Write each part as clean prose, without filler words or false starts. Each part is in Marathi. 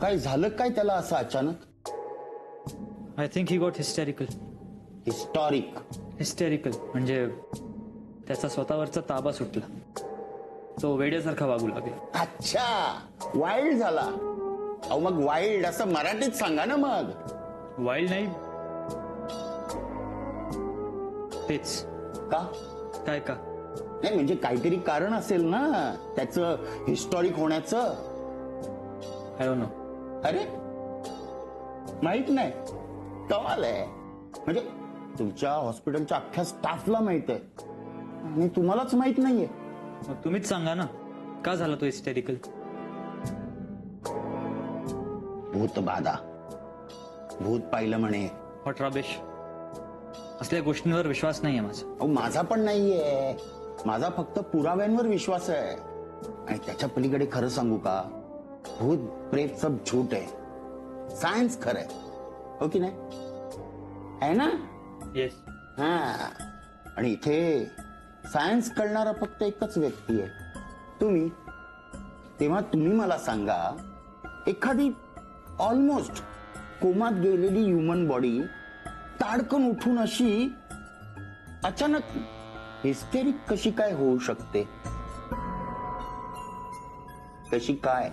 काय झालं काय त्याला असं अचानक? I think he got hysterical. Hysterical म्हणजे त्याचा स्वतःवरचा ताबा सुटला. तो वेड्यासारखा वागू लागला. अच्छा, वाईल्ड झाला. अहो मग वाईल्ड असं मराठीत सांगा ना मग. वाईल्ड नाही, तेच. का? काय का? नाही म्हणजे काहीतरी कारण असेल ना त्याचं हिस्टॉरिक होण्याचं. I don't know. अरे माहित नाही. कमाल आहे. म्हणजे तुमच्या हॉस्पिटलच्या अख्ख्या स्टाफला माहित आहे आणि तुम्हालाच माहित नाहीये. मग तुम्हीच सांगा ना, का झाला तो हिस्टेरिकल? भूतबाधा. भूत पाहिलं म्हणे. हॉट रॉबिश. असल्या गोष्टींवर विश्वास नाहीये माझा. अहो माझा पण नाहीये. माझा फक्त पुराव्यांवर विश्वास आहे. आणि त्याच्या पलीकडे खरं सांगू का, भूत प्रेत सब झूठ आहे. सायन्स खरं आहे. हो की नाही? आहे ना? येस. हा. आणि इथे सायन्स कळणारा फक्त एकच व्यक्ती आहे, तुम्ही. तेव्हा तुम्ही मला सांगा, एखादी ऑलमोस्ट कोमात गेलेली ह्युमन बॉडी ताडकन उठून अशी अचानक हिस्टेरिक कशी काय होऊ शकते? कशी काय?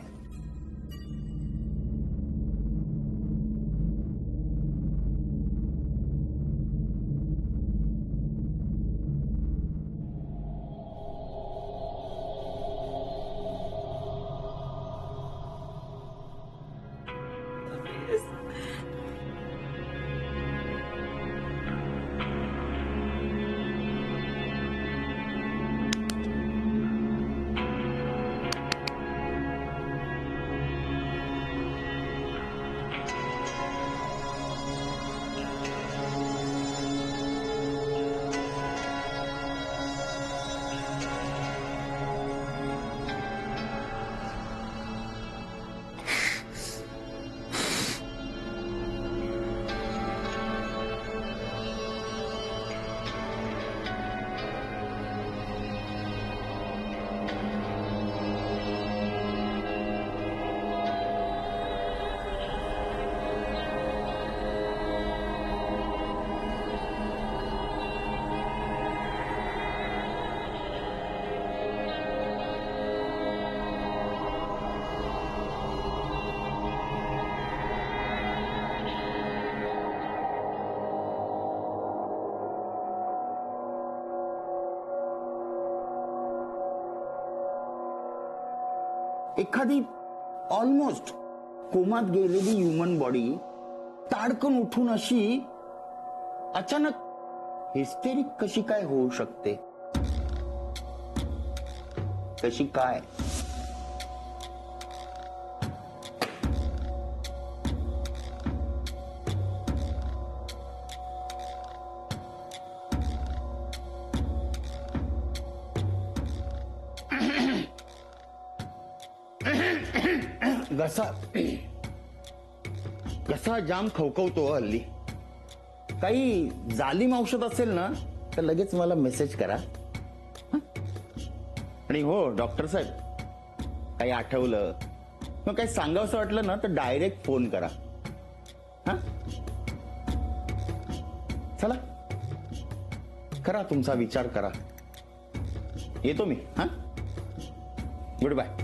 एखादी ऑलमोस्ट कोमात गेलेली ह्युमन बॉडी ताडकन उठून अशी अचानक हिस्टेरिक कशी काय होऊ शकते? कशी काय? घसा जाम खवखवतो हल्ली. काही जालिम औषध असेल ना तर लगेच मला मेसेज करा. आणि हो डॉक्टर साहेब, काही आठवलं मग काही सांगावंसं वाटलं ना तर डायरेक्ट फोन करा. हा, चला करा तुमचा विचार करा. येतो मी. हा, गुड बाय.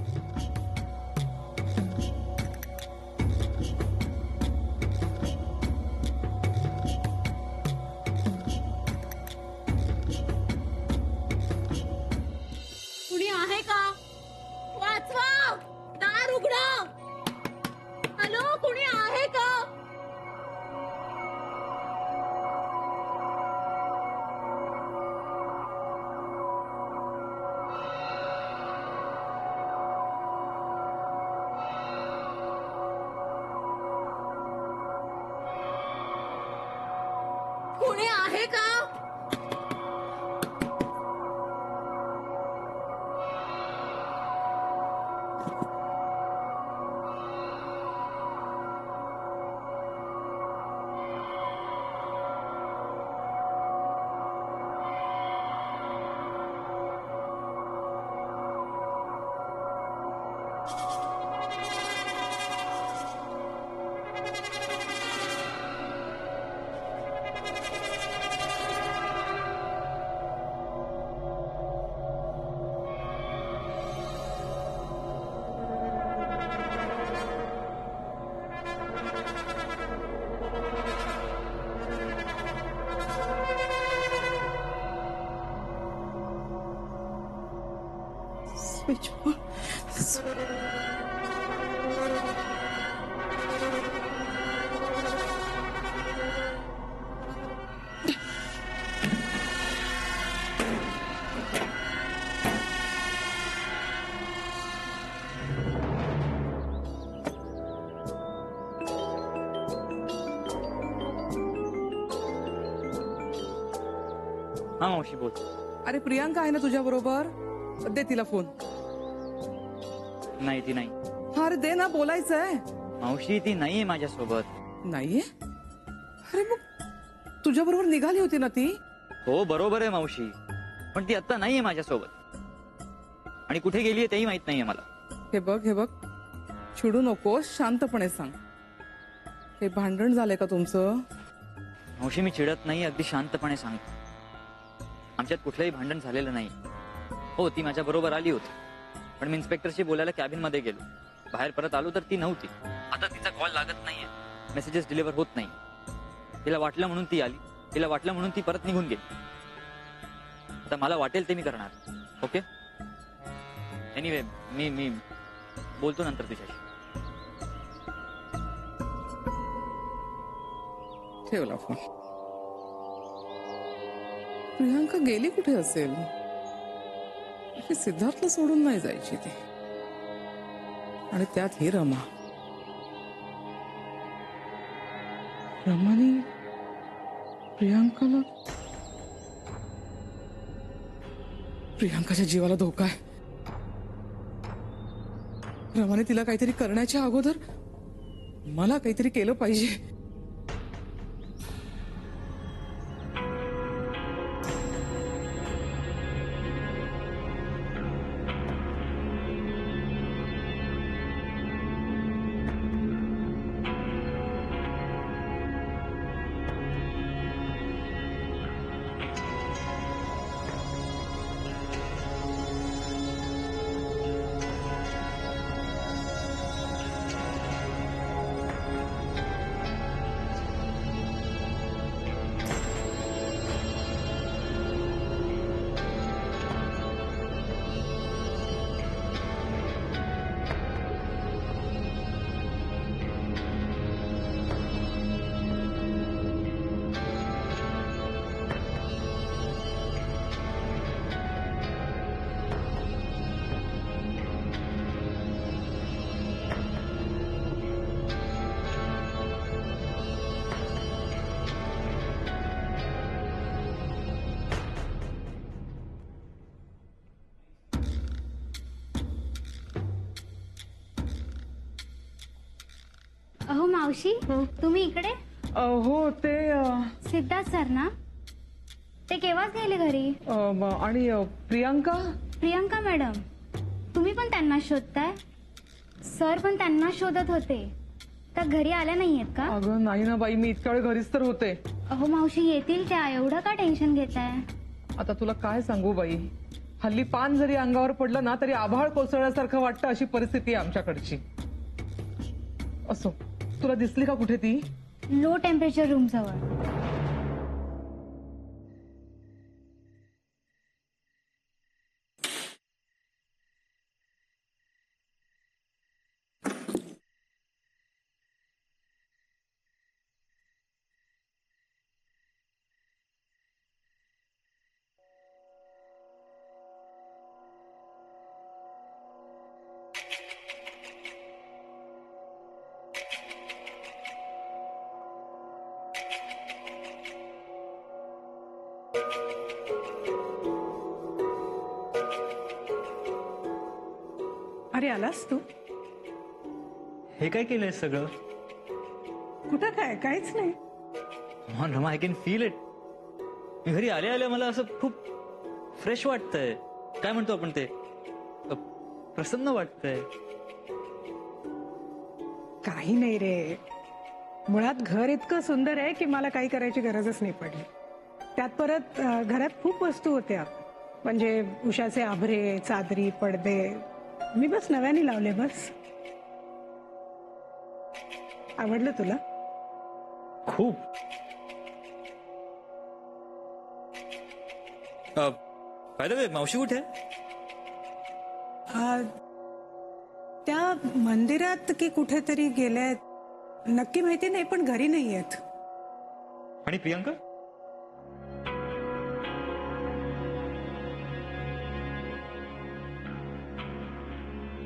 स्विचबोर्ड हा मावशी बोल. अरे प्रियांका आहे ना तुझ्या बरोबर? दे तिला फोन. नाही ती नाही. हा अरे दे ना, बोलायचंय. मावशी ती नाहीये माझ्यासोबत. नाहीये? अरे मग तुझ्या बरोबर निघाली होती ना ती? हो बरोबर आहे मावशी, पण ती आता नाहीये माझ्यासोबत आणि कुठे गेलीये तेही माहित नाहीये मला. हे बघ चिडू नकोस, शांतपणे सांग. हे भांडण झालंय का तुमचं? मावशी मी चिडत नाही, अगदी शांतपणे सांगतो. आमच्यात कुठलंही भांडण झालेलं नाही. हो ती माझ्या बरोबर आली होती, पण मी इन्स्पेक्टरशी बोलायला कॅबिन मध्ये गेलो. बाहेर परत आलो तर ती नव्हती. आता तिचा कॉल लागत नाहीये, मेसेजेस डिलिव्हर होत नाही. तिला वाटलं म्हणून ती आली, तिला वाटलं म्हणून ती परत निघून गेली. आता मला वाटेल ते मी करणार. ओके एनिवे मी बोलतो नंतर तुझ्याशी. ठेवला फोन. प्रियांका गेली कुठे असेल? हे सिद्धार्थला सोडून नाही जायची ती, आणि त्यात ही रमाने प्रियांकाच्या जीवाला धोका आहे. रमाने तिला काहीतरी करण्याच्या अगोदर मला काहीतरी केलं पाहिजे. अहो मावशी, तुम्ही इकडे? हो ते सिद्धार्थ सर ना? ते केव्हाच गेले घरी. आणि प्रियांका मॅडम, तुम्ही पण त्यांना शोधताय? सर पण त्यांना शोधत होते, तर घरी आल्या नाहीयेत का? अगं नाही ना बाई, मी इतक्या वेळ घरीच तर होते. अहो मावशी येतील त्या, एवढं का टेन्शन घेताय? आता तुला काय सांगू बाई, हल्ली पान जरी अंगावर पडलं ना तरी आभाळ कोसळल्यासारखं वाटतं, अशी परिस्थिती आहे आमच्याकडची. असो, तुला दिसली का कुठे ती? लो टेम्परेचर रूम जवळ. अरे आलास तू? हे काय केलंय सगळं? कुठं काय, काहीच नाही. Rama I can feel it. मी घरी आले आले मला असं खूप फ्रेश वाटतंय. काय म्हणतो आपण ते, प्रसन्न वाटतंय. काही नाही रे, मुळात घर इतकं सुंदर आहे की मला काही करायची गरजच नाही पडली. त्यात परत घरात खूप वस्तू होत्या, म्हणजे उशाचे आभरे, चादरी, पडदे मी बस नव्याने लावले. बस आवडलं तुला? खूप. बाय द वे मावशी कुठे आहे? त्या मंदिरात की कुठेतरी गेल्यात नक्की माहिती नाही, पण घरी नाही आहेत. आणि प्रियंका?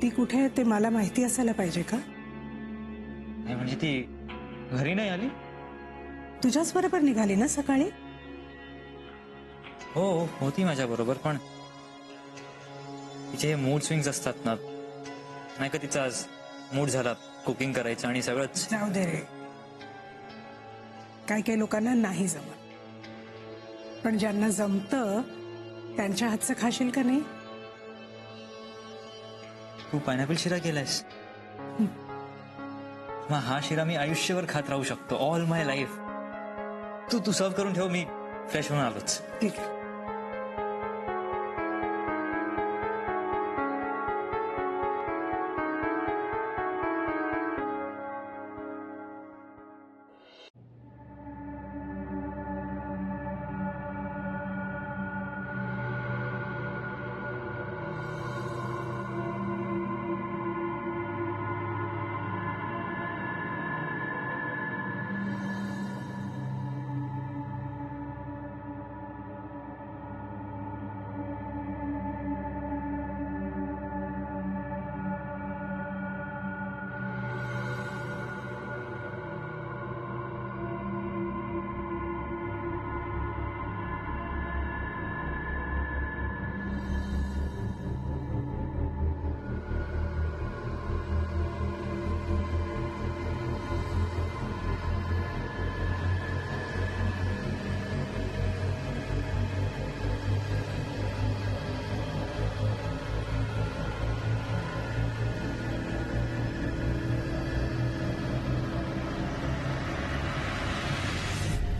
ती कुठे आहे ते मला माहिती असायला पाहिजे का? नाही म्हणजे ती घरी नाही आली? तुझ्याच बरोबर निघाली ना सकाळी? हो होती माझ्या बरोबर, पण तिचे हे मूड स्विंग्स असतात ना, नाही का तिचा आज मूड झाला कुकिंग करायचं आणि सगळंच. जाऊ दे रे, काही काही लोकांना नाही जमत, पण ज्यांना जमतं त्यांच्या हातचं खाशील का नाही? तू पायनॅपल शिरा केलायस, मग हा शिरा मी आयुष्यभर खात राहू शकतो, ऑल माय लाईफ. तू सर्व करून ठेव, मी फ्रेश होऊन आलोच. ठीक आहे.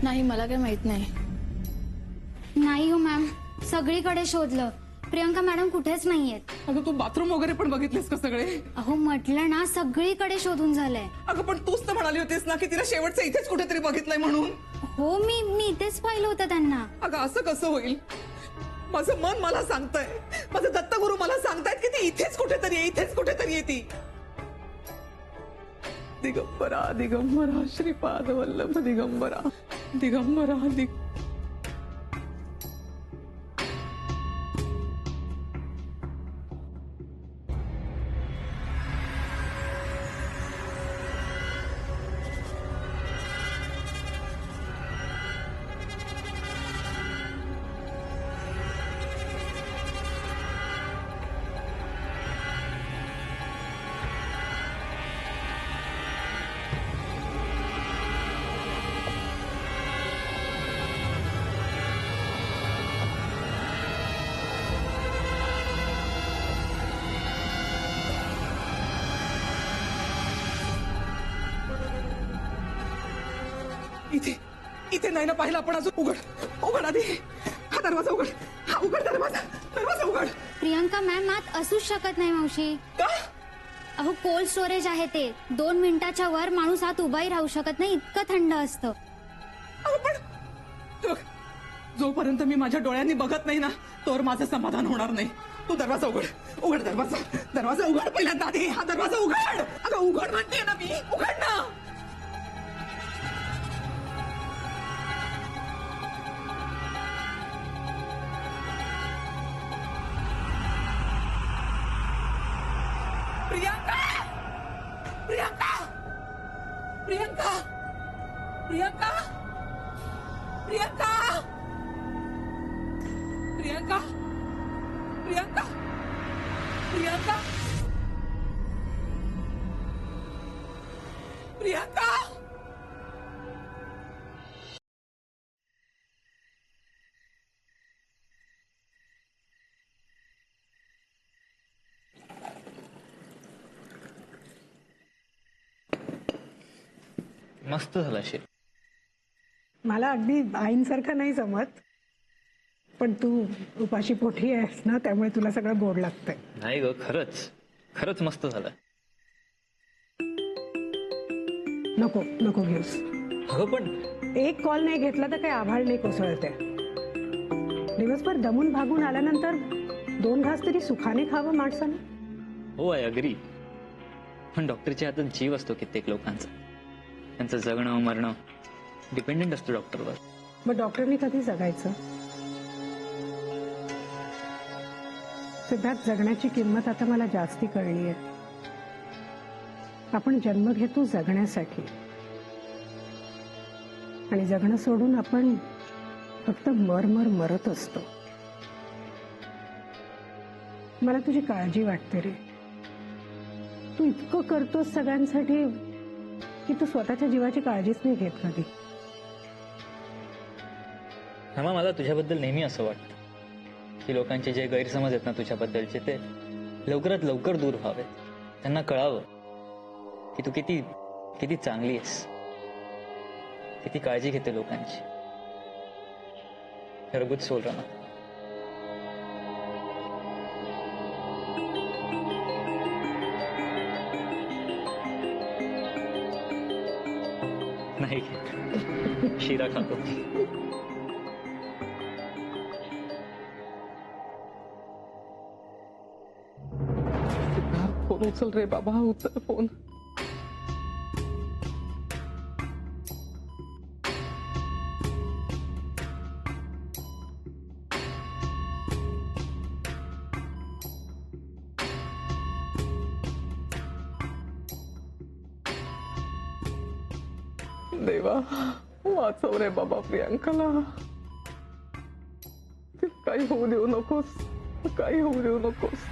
नाही, मला काय माहित नाही. नाही हो मॅम, सगळीकडे शोधलं, प्रियंका मॅडम कुठेच नाहीयेत. अगं तू बाथरूम वगैरे पण बघितलेस का सगळे? अहो म्हटलं ना, सगळीकडे शोधून झालंय. अगं पण तूच तर म्हणाली होतीस ना की तिला शेवटचं इथेच कुठेतरी बघितलंय म्हणून. हो मी इथेच पाहिलं होतं त्यांना. अगं असं कसं होईल? माझं मन मला सांगतंय, माझं दत्तगुरु मला सांगतायत की ती इथेच कुठेतरी आहे, इथेच कुठेतरी आहे ती. दिगंबरा दिगंबरा श्रीपाद वल्लभ दिगंबरा दिगंबरा इथे इथे नाही ना पाहिलं आपण अजून. उघड आधी हा दरवाजा, उघड, हा उघड दरवाजा उघड. प्रियंका मॅम आत असूच शकत नाही मावशी. का? अहो कोल्ड स्टोरेज आहे ते, 2 मिनिटाच्या वर माणूस आत उभाही राहू शकत नाही, इतकं थंड असतं. अगं पण बघ, जोपर्यंत मी माझ्या डोळ्यांनी बघत नाही ना, तोवर माझं समाधान होणार नाही. तू दरवाजा उघड दरवाजा उघड पहिल्यांदा आधी, हा दरवाजा उघड. अगं उघड म्हणते ना मी, उघड ना. प्रियंका प्रियंका प्रियंका प्रियंका प्रियंका प्रियंका प्रियंका प्रियंका प्रियंका. मस्त झाला शेर. मला अगदी आईंसारखं नाही जमत, पण तू उपाशी पोटी आहेस ना, त्यामुळे तुला सगळं गोड लागतंय. नाही ग, खरंच मस्त झालं. नको नको घेऊस. अगं पण एक कॉल नाही घेतला तर काही आभाळ नाही कोसळते. दिवसभर दमून भागून आल्यानंतर 2 घास तरी सुखाने खावं माणसाने. हो आय अग्री, पण डॉक्टरच्या हातात जीव असतो कित्येक लोकांचा. त्यांचं जगणं मरणं डिपेंडेंट असतो डॉक्टरवर. मग डॉक्टरनी कधी जगायचं? सिद्धार्थ, जगण्याची किंमत आता मला जास्ती कळली आहे. आपण जन्म घेतो जगण्यासाठी, आणि जगणं सोडून आपण फक्त मरत असतो. मला तुझी काळजी वाटते रे. तू इतकं करतोस सगळ्यांसाठी की तू स्वतःच्या जीवाची काळजीच नाही घेत कधी. हेमा, मला तुझ्याबद्दल नेहमी असं वाटतं की लोकांचे जे गैरसमज आहेत ना तुझ्याबद्दलचे, ते लवकरात लवकर दूर व्हावेत. त्यांना कळावं की तू किती किती चांगली आहेस, किती काळजी घेते लोकांची. You're a good soul, Rama. नाही, शिरा खातो. सिद्धार्थ, फोन उचल रे बाबा, उचल फोन. देवा, वाचव रे बाबा प्रियांकाला. काही होऊ देऊ नकोस, काही होऊ देऊ नकोस.